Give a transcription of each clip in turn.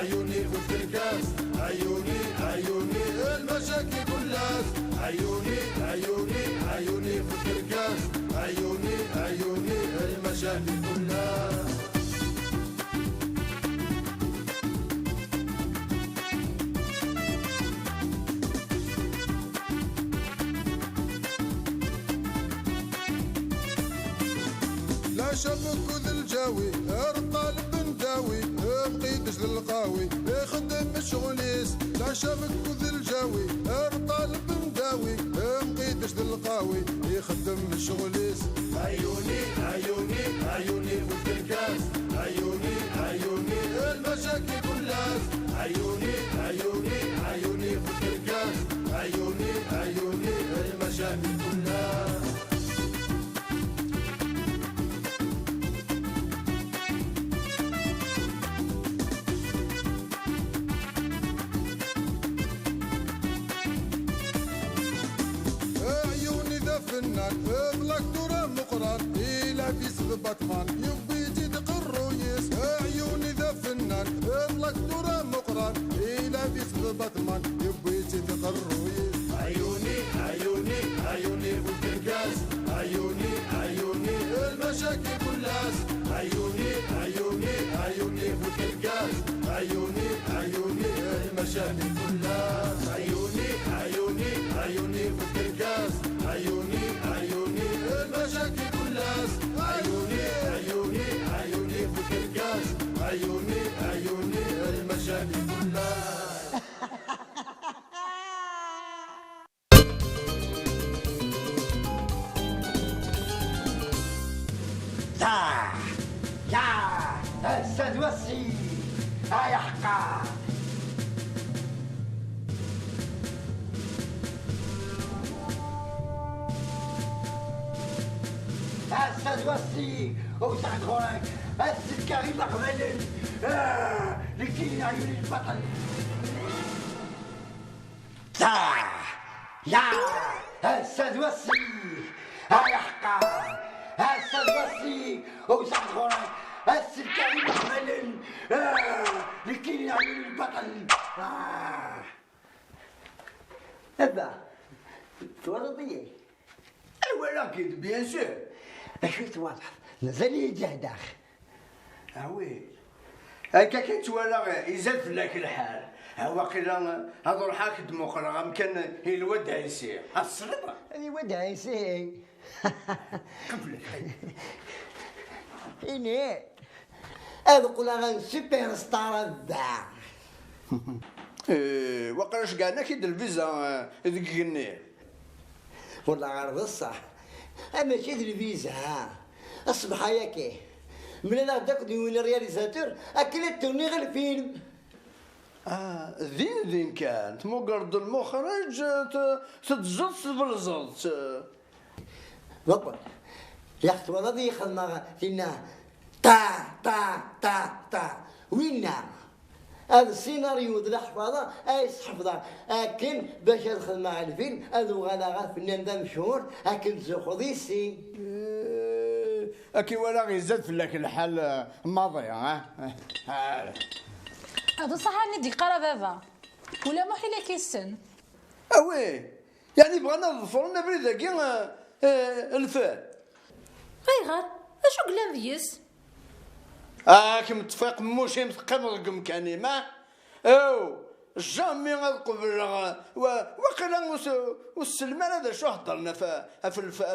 عيوني فوت الكاس، عيوني عيوني المشاكل كلاس، عيوني عيوني عيوني فوت الكاس، عيوني عيوني المشاكل كلاس. لا شبك وذ الجاوي الطالب نداوي بقيدش للقاوي يخدم الشغليس. لا شبك وذ الجاوي الطالب نداوي بقيدش للقاوي يخدم الشغليس. عيوني عيوني عيوني فوت الكاس، عيوني عيوني المشاكل كلاس، عيوني عيوني عيوني فوت الكاس، عيوني عيوني المشاكل كلاس. فنان بلاك دورة مقران إلا في سب باتمان يبي يزيد قرويس. عيوني ذا فنان بلاك دورة مقران إلا في سب باتمان يبي يزيد قرويس. عيوني عيوني عيوني فوت الكاس، عيوني عيوني المشاكل كلاس، عيوني عيوني عيوني فوت الكاس، عيوني عيوني المشاكل كلاس، عيوني عيوني عيوني فوت الكاس، عيوني عيوني المشاكل كلاس، عيوني عيوني عيوني فوت الكاس، عيوني عيوني المشاكل كلاس. يا استاذ وسي هاي حقا استاذ وسي وسعد خوراك السيد كريم القبلن اللي كاين عيوني البطل. يا استاذ وسي هاي حقا استاذ وسي وسعد خوراك السيد كريم القبلن اللي كاين عيوني البطل. هذا توضيي ايوا اكيد بيان سور. شفت واضح مازال يجهد اخي. وي هكا كيتوالى يزاد فلاك الحال. واقيلا هاد روحك دموقرا كان الواد عيسي الصلبه هذه واد عيسي قبلك إني هذا قلنا سوبر ستار الدار. وقراش كاع كيد الفيزا ذيك النير والله غير الصح اما شي الفيزا اصبح ياكي من انا داك ديون الرياليزاتور اكلت توني غير الفيلم. ذين كانت مقرد المخرج تتزلط بالزلط. بالضبط يا اختي والله ذي خلنا فينا تا وينا هذا السيناريو ذا الحفاظه يحفظها لكن باش يدخل مع الفيلم هذو غالا فنان ذا مشهور لكن زوخو ديسي اكي ولا غيزاد فلاك الحال ماضي. هذا صح ندي قرا بابا ولا ما حيلا كيسن. وي يعني بغانا نظفرنا بريداكي الفال غير اشو قلنا ذيس كي متفق موشي مثقم رقم كاني ما جامي قبل وقيلا والسلمان هذا شو هضرنا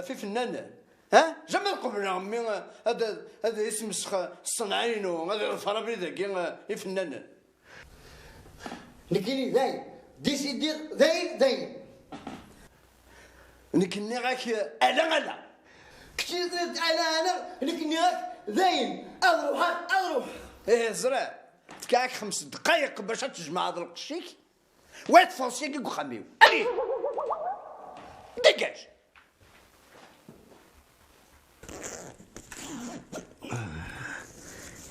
في فنان جامي قبل عمي هذا اسم الصنعين هذا الفرابري ذاك يفنان لكن ذاي ديسيدير ذاي لكني غاك الا كثير انا لكني غاك ذاين اروح زرع تكاك 5 دقائق باش تجمع هذا القشيك ويتفاصيك يقو خميو علي دقاش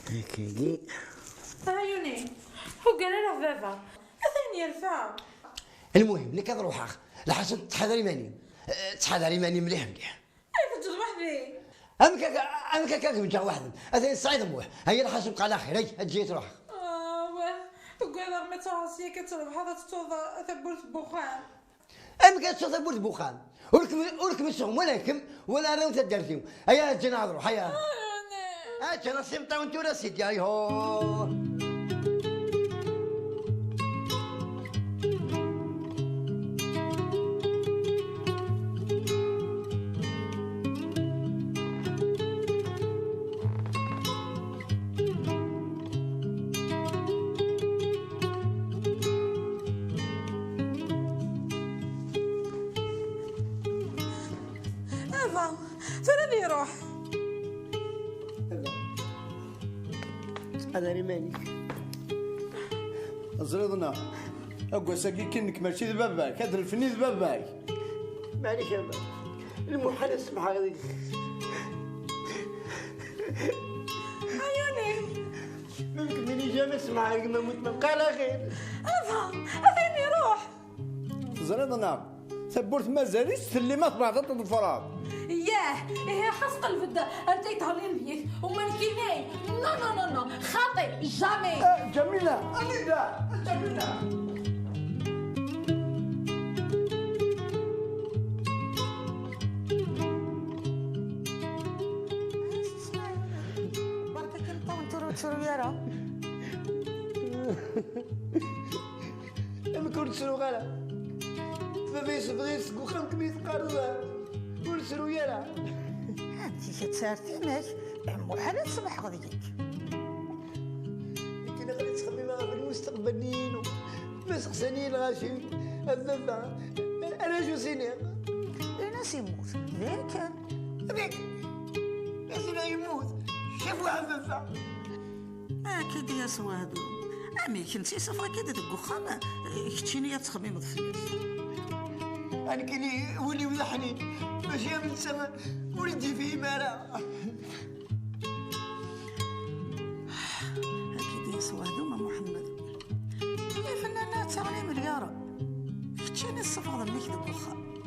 هكاكي عيوني هو قال له بابا اثني يرفع. المهم لك نروح لحسن تحضري ماني مليح كيف تجد وحدي أنا كاك مجا واحد هذا الصعيد موح هيا الحسن قال اخي هي تجي تروح. وقال ما تراسي كتربح هذا تتوضا ثبورت بوخان. أم كتشوف بورت بوخان ولكم الشغل ولكم ولا راهم تدرتيو هيا جينا نروح هيا جينا سيمطا وانتو راه سيدي هايهو فين يروح؟ هذا ريمانك زريضنا اقوى ساقي كنك ماشي ذبابك هذا الفني ذبابك معليش يا المحن اسمح غادي عيوني ممكن مني جا ما اسمع ما موت ما بقى على خير فين يروح؟ زريضنا ثبورت مازال يستلي ما طبعت الفراغ إيه خاص قلب أنت يتهرين بيك وما نكيني نو خاطئ جامي. جميلة أنيدا جميلة بركة كنت وانتو ترويرا. ما كنت غلا فبيس بغيت وخمك ميت قرضة ونسرو يلا انتي كتسارتينك محال تصبح غاديك. كنا غادي تخمم في المستقبل نينو ما سقساني الغاشي الذبة انا جو سينير الناس يموت لكن لكن يموت شافوا عفافة اكيد يا سوادو امي كنتي صافا كي ديك الخام كنتيني يا تخميم الفلوس. انا كني ولي ولا حنين ماشي من السما ولدي فيه مالا اكيد يا سوادو ما محمد يا فنانة تغني مليارة كنتيني الصفا ظليك ديك الخام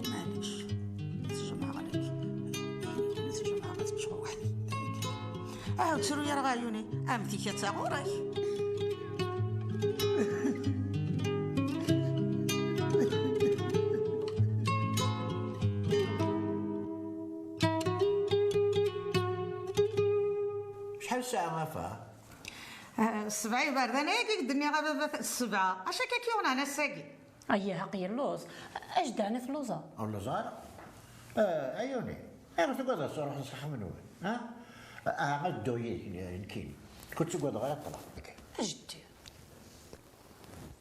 معليش نتجمع عليك نتجمع غتمشي وحدي عاود سيرو يا رغايوني امتي كتاغورك. شحال الساعة غافا؟ السبعة باردة كي الدنيا غابة السبعة اش كيكيون انا ساقي. أيه حقي اللوز اش دعني في اللوزة ولا زهرة؟ عيوني انا تقعد صراحة صح من وين ها؟ عملت دوية نكين كنت تقعد غير طلع اجدي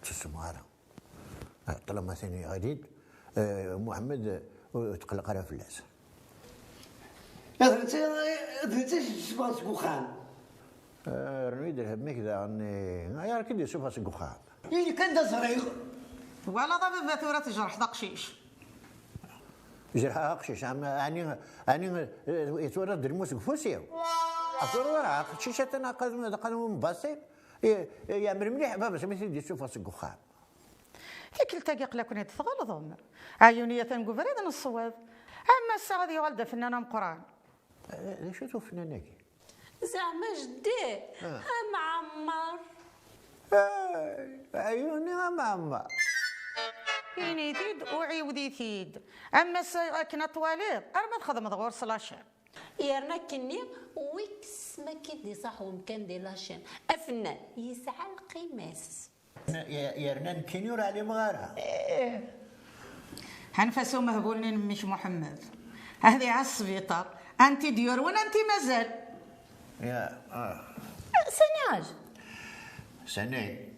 تسمع هذا طالما ثاني غديد محمد تقلق على فلاس انت سباس كوخان رميد الهمك ذا اني يا كدي شوفها سقوخان يعني كان دا صغير ولا ضرب ثورة تجرح دقشيش جرحها قشيش يعني يتورد درموس قفوسيو أطورا قشيشة قانون باسي يا مليح بابا مثل دي شوفها سقوخان هيك التقيق لكن يتغلط عمر عيونية نقول فريد الصواب اما الساعة دي والده فنانة قران شو تشوف فناناكي زعما جدي معمر عيوني معمر يني تيد وعيودي تيد اما ساكنة طواليط انا تخدم دغور سلاشين يرنا كني ويكس ما كيدي صح ومكان دي لاشين افنان يسعى القماس يا رنان كينيور علي مغارة هنفسو مهبولين مش محمد هذه على السبيطار انت ديور وانا انت مازال يا سناج سني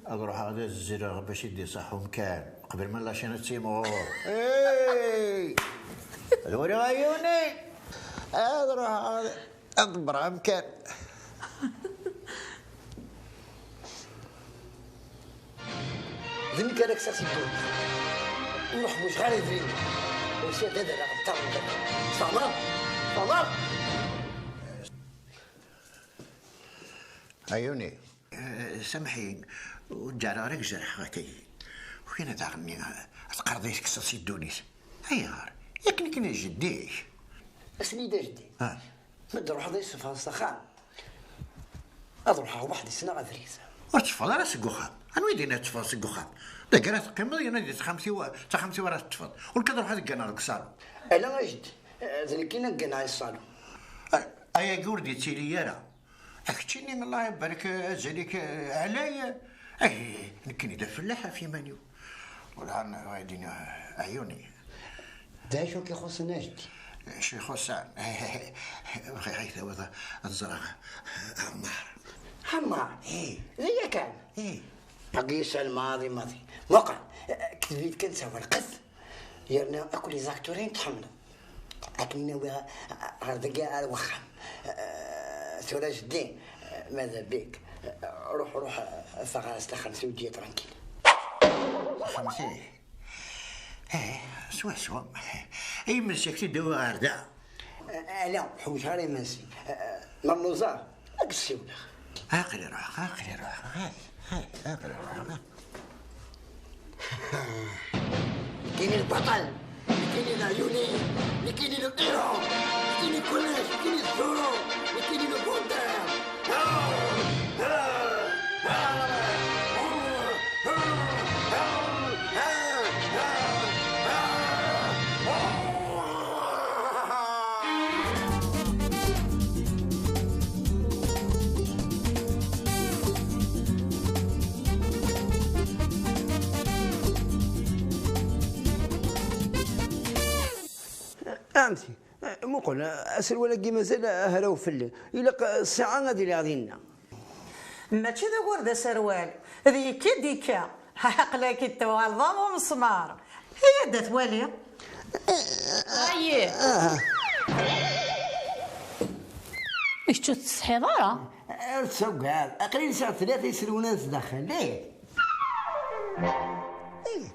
اروح هذا الزر باش يدي صح ومكان قبل ما لاشين تيمور اي دوري عيوني اروح هذا اضبر مكان ذنك انا كسرت الدور نروح مش غير يدري وشي هذا لا غطاو صمر عيوني سامحين وجرارك جرح غتي وكاين هذا غني تقرضيش كسرت الدونيس هيا ياك كنا جدي اسني دا جدي ها نروح هذا يصفها السخان نروح وحدي سنه غفريسه وتفضل راسك وخام انا ويدينا تفضل سك وخام داك راه تقيم انا ديت خمسي ورا تفضل ونكذا روح هذيك انا الصالون انا واجد ذلكينا كنا الصالون ايا قول ديتي لي راه اكتشيني الله يبارك زالك عليا نكني دا فلاحه في مانيو والان ويدينا عيوني دا شو كيخص ناجد شي خصان غير هذا الزرع حمار ايه زي كان ايه بقيش الماضي وقع كتبيت كنسى والقث يرنا اكل زاكتورين تحملوا لكن غردقاء الوخم سراج الدين ماذا بيك روح فغاس لخمسة وجي ترانكيل خمسة سوا اي مسكت دوا غردا لا حوش هاري منسي ممنوزار اقسي ولا عاقل روح هاي كاين البطل كاين العيوني كاين القيرو كاين كلش كاين الزورو كاين البوندر امسي مقول اسر ولا كي مازال هراو فل الا الساعه غادي غادينا ماشي ذا ورده سروال ذيكا ديكا عقلك التوالظه ومسمار هي دات والي ايه ايش تصحي ضاره ارتسوق هذا اقليل ساعه 3 يسلو ناس داخل ليه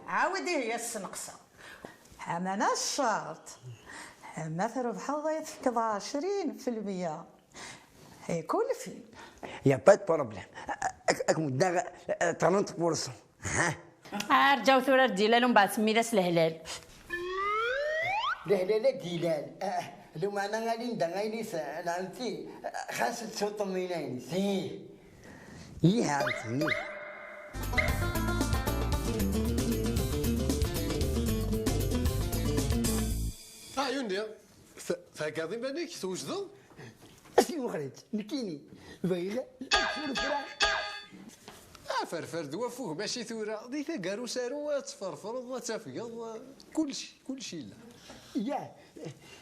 عاودي هي السنقصه حمانا الشرط ما تربح ضيفك 20% هي كل فين يا بات بروبليم اكمل 30% ها رجعوا ثورة الدلال ومن بعد سميتها الهلال لا ديلال لو معنا غادي ندغيني سالتي خاص تصوت منين سي يا عمتي يوندي فكاظم بالك توجدوا اسي مخرج نكيني بغيغا فرفر دوا فوق ماشي ثورة دي ثقارو سارو تفرفرض وتفقض كلشي لا يا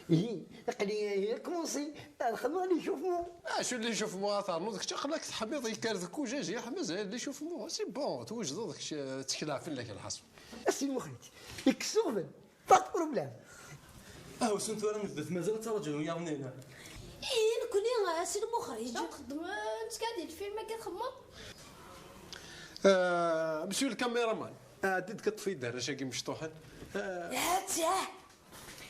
هي قلي كونسي الخدمه اللي يشوفوا شو اللي يشوف مواطر نوضك تقلك تحميض يكرذك وجاج يا حمز اللي يشوف مو سي بون توجدوا داك تكلع في لك الحصو اسي المخرج يكسوفن با بروبليم وسنت وانا نثبت مازال ترجعوا يا غنينا كوني سي المخرج نخدم نتكادي الفيلم ما كتخمم مسيو الكاميرامان ديت كطفي الدهرشه كي مشطوحن هاتيه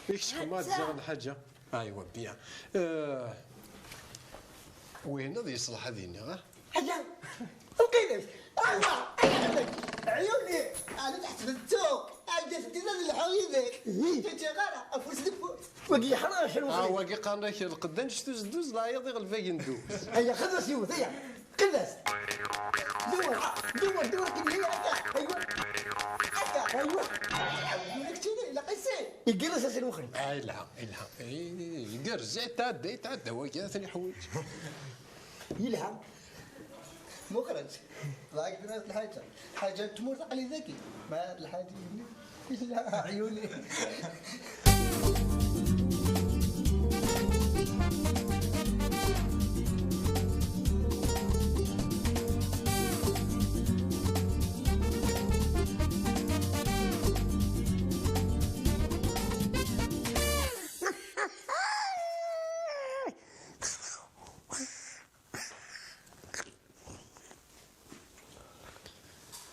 ياك شحال تزغل الحاجه ايوا بيان وين هذا يصلح هذيني حاجه القيلش عيوني انا تحت التوك اجلس تزاد الحويبك تجي غير افوس لفوس وقي حراش المخرج واقي قالك القدانش دوز لا يضيق الفاقي ندوز هيا خذ سيوف هيا قلس دور كي هي ايوا يقولك تشيني لا قيسي يقرس اسي المخرج لا يقرز يتعدى واقي ثاني حوايج يلهم مخرج راك بنات الحاجه تموت عقلي ذكي ما الحاجه لا عيوني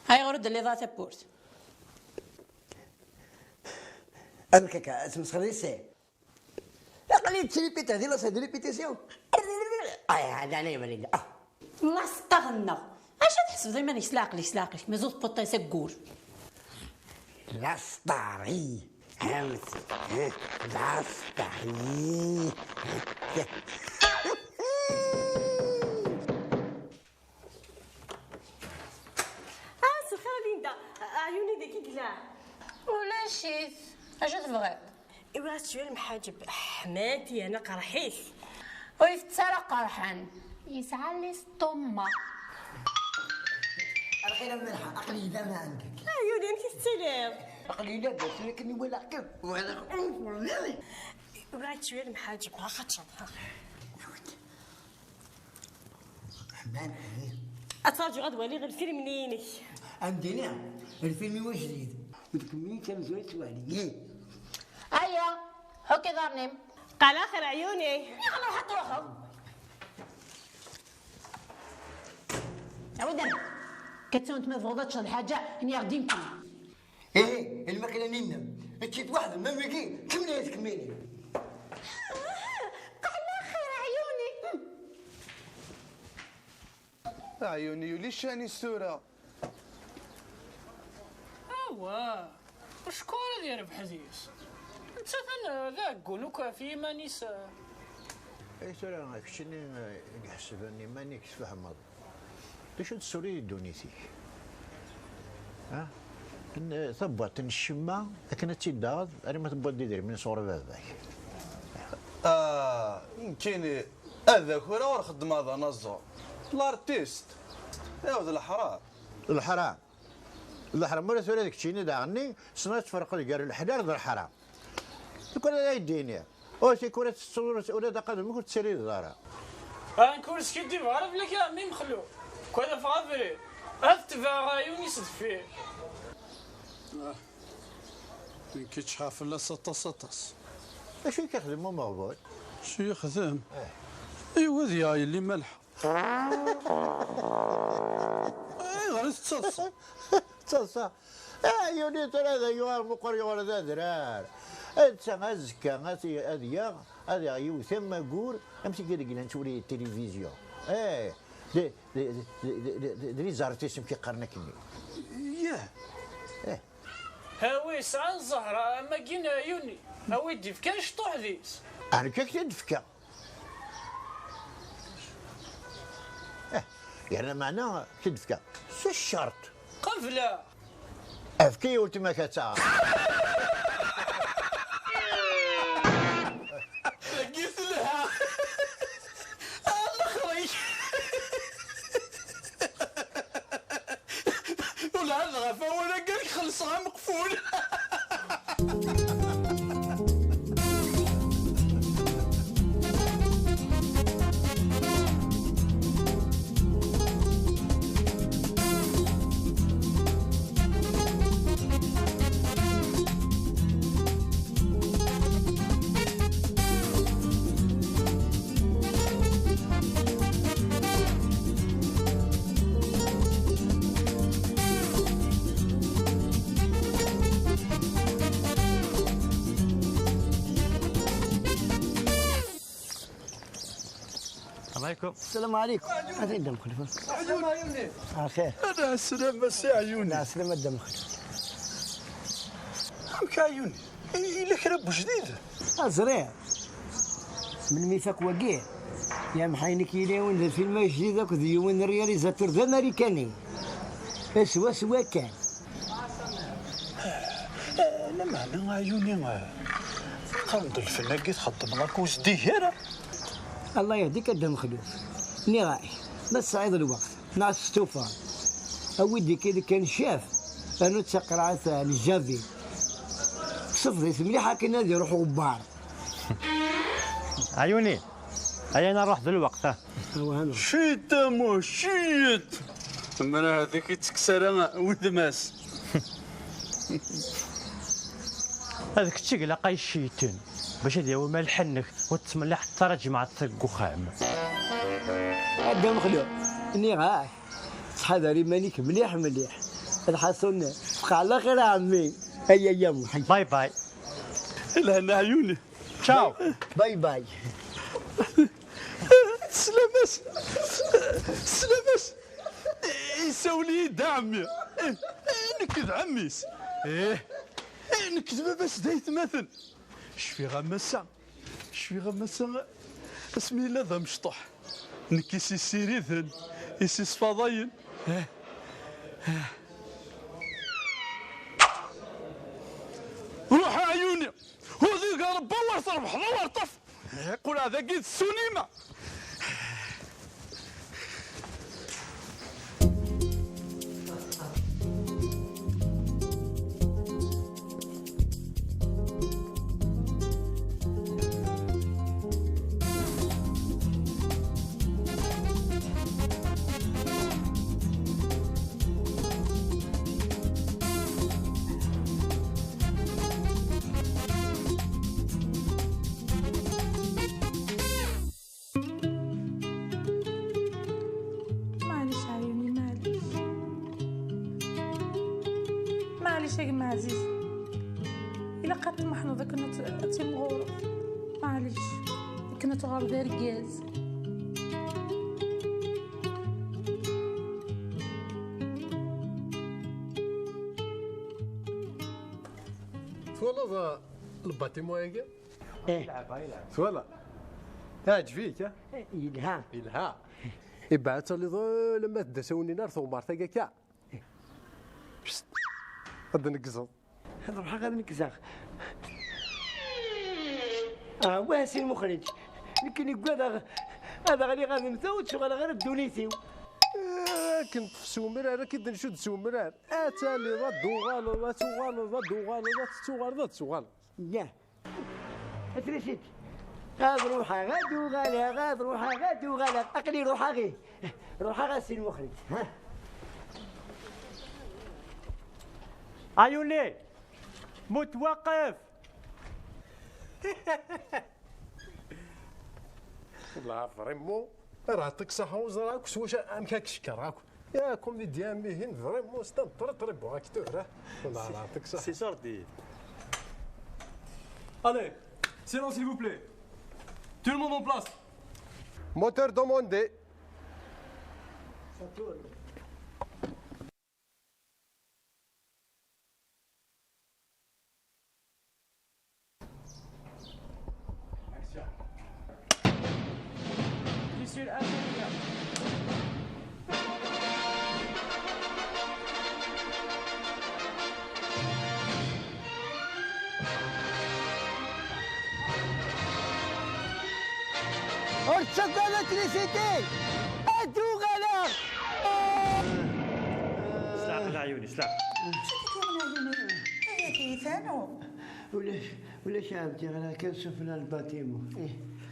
هاي غرد اللي ذات بورت أبكك اسم صغير قليل تشريبيت هذه لا صدري بيتيسيون هذا انا مريض الله استغنى اش تحسب دائما يسلاقلي ما زوج بطه يسقور لا ستاري فهمتي لا ستاري عمتيث اجا تبغي؟ ايوا سؤال محاجب حماتي انا قرحيس ويفترى قرحان يسعى لي سطومة. الخير ملحة قليلة ما عندك. عيوني انت السلام. قليلة بس لكني ولا كيف ولا بغيت سؤال محاجب ها خاطر حمام اتفرجوا غدوه لي غير الفيلم نيني عندنا الفيلم هو جديد وتكملين كم زوج سوالي. ايوا هوكي ظهرني قال اخر عيوني يلا حط روحك عودنا كتسونت ما فوضتش الحاجه اني غادي نكمل. ايه الماكله ننم تشد واحده ما مكي كملي قال اخر عيوني عيوني وليش شاني السورة؟ وشكون هذا يا ربح عزيز؟ انت انا ذاك قولوك في مانيس اي ترى كشني نحسب اني ماني كتفهم ليش تسوري دونيتي ها ثبت الشمه لكن تيداد انا ما تبغى دير من صور باباك يمكن هذاك ورا خدم هذا نزور الارتيست يا ولد الحرام ولا ثوري داك الشيء داغني صنات فرق الكار الحلال ذا الحرام يكون هذا يديني او تيكون تصور ولا دقه ممكن تسري الدار نكون سكيدي بعرف لك يا مي مخلو كذا فافري افتفا عيوني صدفي كيتشحاف لا سطاس اش كيخدموا مغبوط شو يخدم ايوا ذي اللي ملح غير تصا عيوني ترى هذا يوار مقري ولا ذا درار انت غازكا هذه يوثم قور امشي كي نشوري التلفزيون دري زارتيسم كي قرنكني ياه هاوي سعان زهرة اما كينا عيوني هاوي ديفكا شطوح ذيس انا كيك تدفكا يعني معناه تدفكا شو الشرط قفلة افكي قلت ما كتعرف لقيت لها الاخرج ولا الغفا ولا قال خلصها مقفول السلام عليكم. هذا الدم خليفه. السلام عليكم. خير. انا السلامة سي عيوني. لا سلامة الدم خليفه. هاك عيوني إلا كرب جديد. زريع. من ميثاق وقيع. يا محايني كيليون الفيلم الجديد هاك ديون الرياليزاتور ذا امريكاني. سوا كان. لا معنى عيوني قرند الفناكي تخدم لك وزديهرة. الله يهديك الدم خلوف نراعي بس صعيد الوقت ناس ستوفان اودي كذا كان شاف انا تقرا الجافي صفري مليحه كنا يروح غبار عيوني انا نروح دلوقتي شيت مو شيت من هذيك تكسر ودماس هذاك الشيء لقى الشيتين باش ديال مال حنك وتسمح حتى راه جمعت الكخام هذا مخلوق اني غاك تحضري مانيك مليح الحسن بقى على خير عمي هيا يا حي باي باي الهنا عيوني تشاو باي سلامس يسولي دعمي نكذ عميس نكذب بس دايت مثل شفي غمسة اسمي لا ذا مشطح نكيسي سيريذن يسيس فضاين تربح له ورطف قول هذا قيد السنيمه. معليش يا عزيز الا قد طمحنا ذاك تيمغور معليش كنا تغار دار كاز. فوالا الباتيمون هيك فوالا عجبيك ها يلها يبعث لي لما تدسوني نار ثومار تاكا غادي نكزر هذا الحق غادي نكزر واسي المخرج لكن يقول هذا غادي نمثوت شغل غير الدونيسيو كنت في سومرار كي نشد سومرار اتالي غدو غالو ياه اتريسيت غاد روحها غادو غالا اقلي روحها غاسي المخرج عيوني متوقف. لا فريمون راه يعطيك صحة وزراك واش امكانك شكر هاك يا كوميديان مهين فريمون ستان طرب هاك توراه والله راه يعطيك صحة. سي سوردي. Allez, silence s'il vous plaît. Tout le monde en place. Moteur demandé. Monsieur l'ingénieur. ارتشق الكتريسيتي ادو غلا سلاح العيوني سلاح. كيفانو ولا شابتي غير كنشوفنا الباتيمو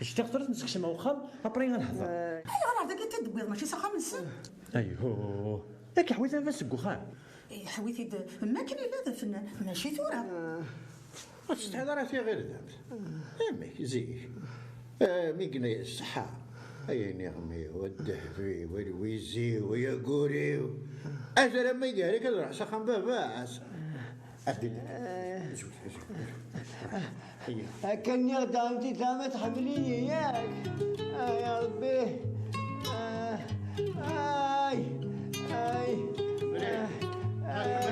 اش تقدر تمسك شي موخم ابري غنهضر. ايوا راه داك تدبير ماشي صحه من السن. ايوه ياك حويت بس كوخان حويتي ما كاين الا هذا الفنان ماشي ثوره. هذا راه فيه غير ذنب امي زي مي قلنا الصحة أي نعمي والدهبي والويزي ويا قوري أجل لما يدير كذا راح سخن باباس كان يغدا انت ثامة تحمليني ياك يا ربي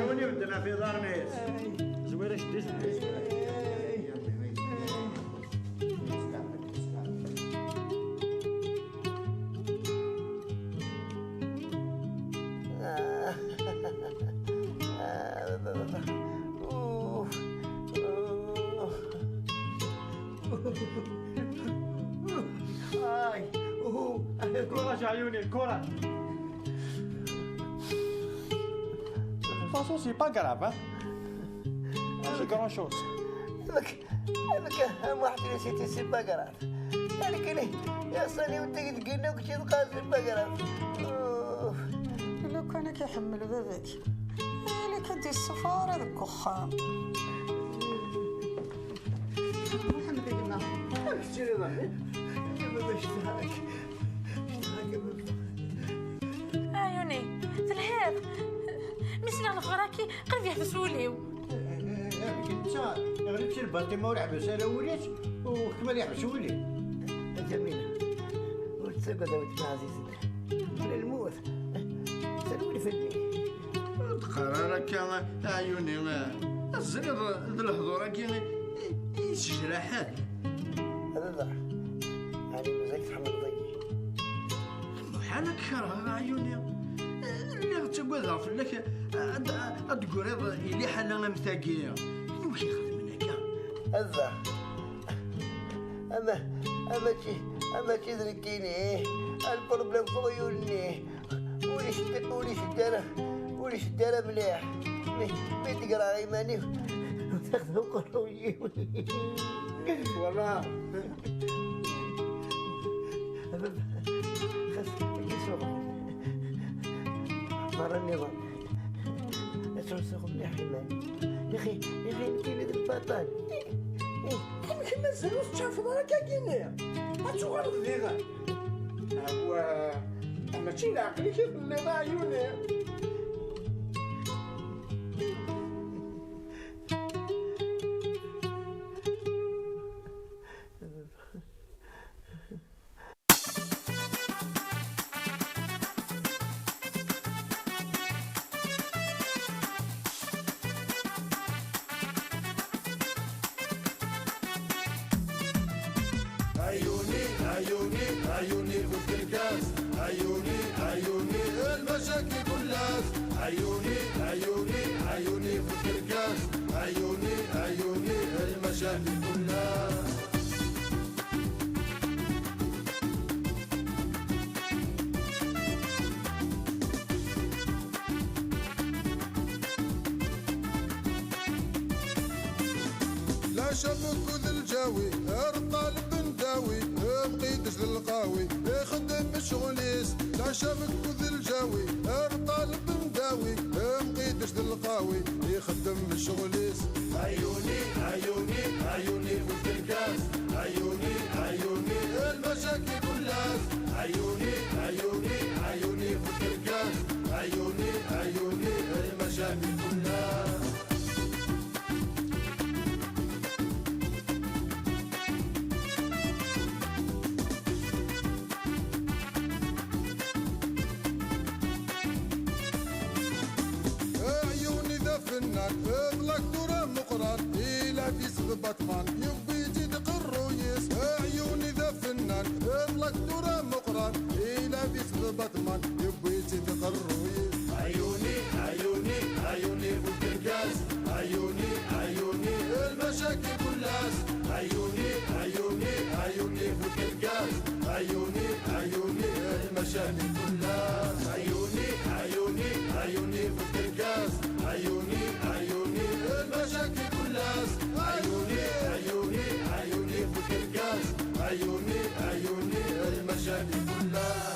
وين بدنا في دار ناس زويرة شديت كورة عيوني الكورة. façon, c'est pas grave, hein. C'est grand chose. لك واحد نسيتي سي باكراف لكن يا صالي ودك تقلنا وكنتي تبقى سي باكراف. لو كان كيحمل باباك اللي كدير السفاره هذاك الكخام. محمد قلنا كثير ضحك ما اشتهاك عيوني في الهاب مثل انا غراكي قلبي يحبسوا ليو. انت غير تمشي للباتيمون ولعبس انا وليت وكمل يحبسوا لي. جميلة وتسقط ودك عزيزي من الموت سلولي في الليل قرارك عيوني الزرير ذا الحضور كي يسجل حال هذا ضح هذه مزاك تحمل ضيي حالك كره عيوني اللي غتقول في لك تقول اللي حالنا مثاقيه وكي يخدم هكا هذا اما تدركيني البروبليم في عيوني وليش الدار مليح مي تقرا ايماني وتاخذ قروي والله خاص يسوق مرة النظام يسوق مليح ايماني يا اخي كاين هذا البطل كما نسالوش تشوف دارك كاينه غتغلط ديغا هو ماشي العقل كيف اللي ضاع عيوني عيوني فوق الكاس عيوني المشاكل كلها عيوني فوق الكاس عيوني المشاكل كلها لا شبك وذا الجاوي الطالب نداوي مقيدش للقاوي يخدم الشغليس لا شبك وذا الجاوي الطالب نداوي مقيدش للقاوي يخدم الشغليس عيوني فوق الكاس عيوني المشاكل كلها عيوني فوق الكاس عيوني المشاكل كلها اطلق دورة مقران إلى في باتمان يبي يجي قرويس عيوني ذا فنان اطلق دورة مقران إلى في باتمان يبي يجي قرويس عيوني فوق الكاس عيوني المشاكل كلها عيوني فوق الكاس عيوني المشاكل كلها عيوني فوق الكاس عيوني المشاكل كلها عيوني فوق الكاس عيوني المشاكل كلها